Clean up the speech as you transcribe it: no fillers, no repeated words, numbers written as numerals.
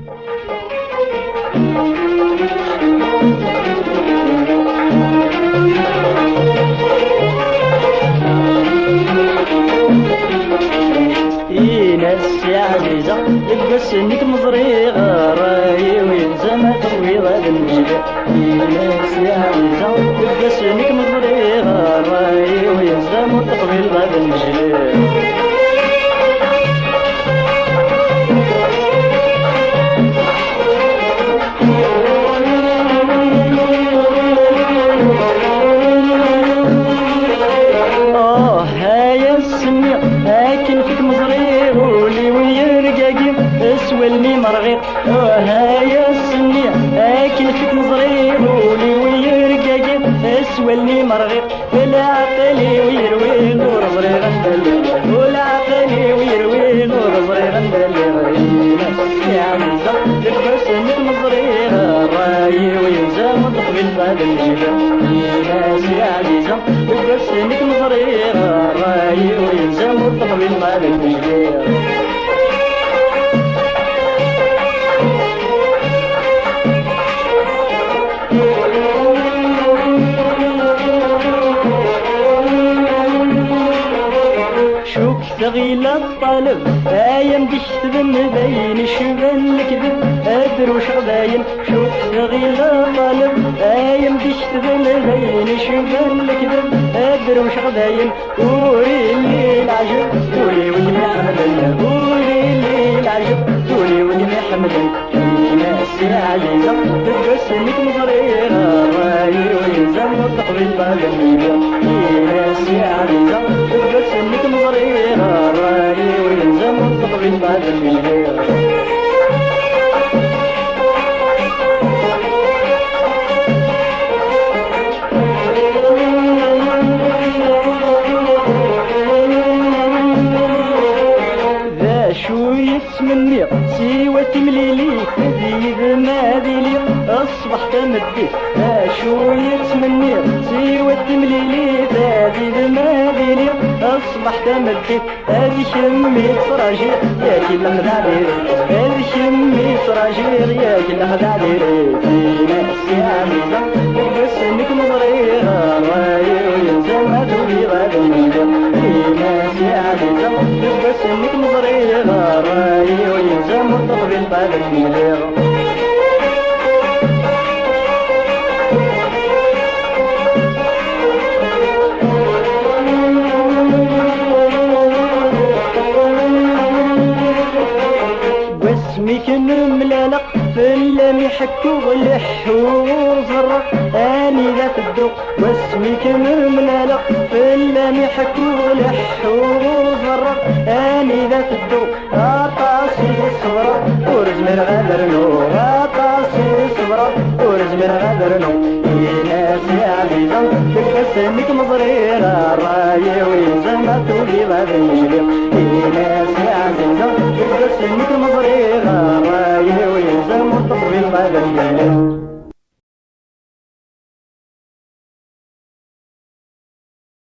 ناس يا عزيزة لبس انك مزريغ راي وين زما طويل هذا المجد. ناس يا عزيزة لبس انك مزريغ راي وين زما طويل هذا المجد. اسولني مرغيط هايا السنية اكل فيك مزرير ولي ويرقاقي اسولني مرغيط ولا عقلي ويروي نور صغير غندل ولا عقلي ويروي نور صغير غندل. يا عزيزة لبس انك مزرير راي وينزل مطقبل بعد الجبال. ناس يا عزيزة لبس انك مزرير راي وينزل مطقبل بعد الجبال. شوك ثغيل الطالب ايام تشتبن باين شبن الكذب ادروش غداين. شوك ثغيل الطالب ايام تشتبن باين شبن الكذب ادروش غداين. وري لي العجب وري ودي محمد وري لي العجب وري ودي محمد. ناس يا عزيزة تبقى انك مزريرة راي وينزل وتقبل بعد الميلاد. ناس يا عزيزة تبقى انك مزريرة راي وينزل وتقبل بعد الميلاد. شو يتمني سوى تمليلي ذيب ما ذيلي اصبح تمدي. شو يتمني سوى تمليلي ذيب ما ذيلي اصبح تمدي. هذي شمي صراجير يا كل مدعير هذي شمي صراجير يا كل مدعير. ناس يا عزيزة بس انك مزرير راي وينزل ما تولي غدا المجد. ناس يا عزيزة بس انك مزرير راي وينزل مطقبل بعد المجد. واسمك ملالق في اللام يحكوا الحور زرق اني ذات الذوق. واسمك ملالق في اللام يحكوا الحور زرق اني ذات الذوق. عطاسي الصبرة ورزمر غادر نو عطاسي الصبرة ورزمر غادر نو. ناس يا عزيزة تبقى انك مزريرة راي وينزل ما تولي غادر المجد. ناس يا عزيزة تبقى انك مزريرة راي وينزل مطقبل بعد المجد.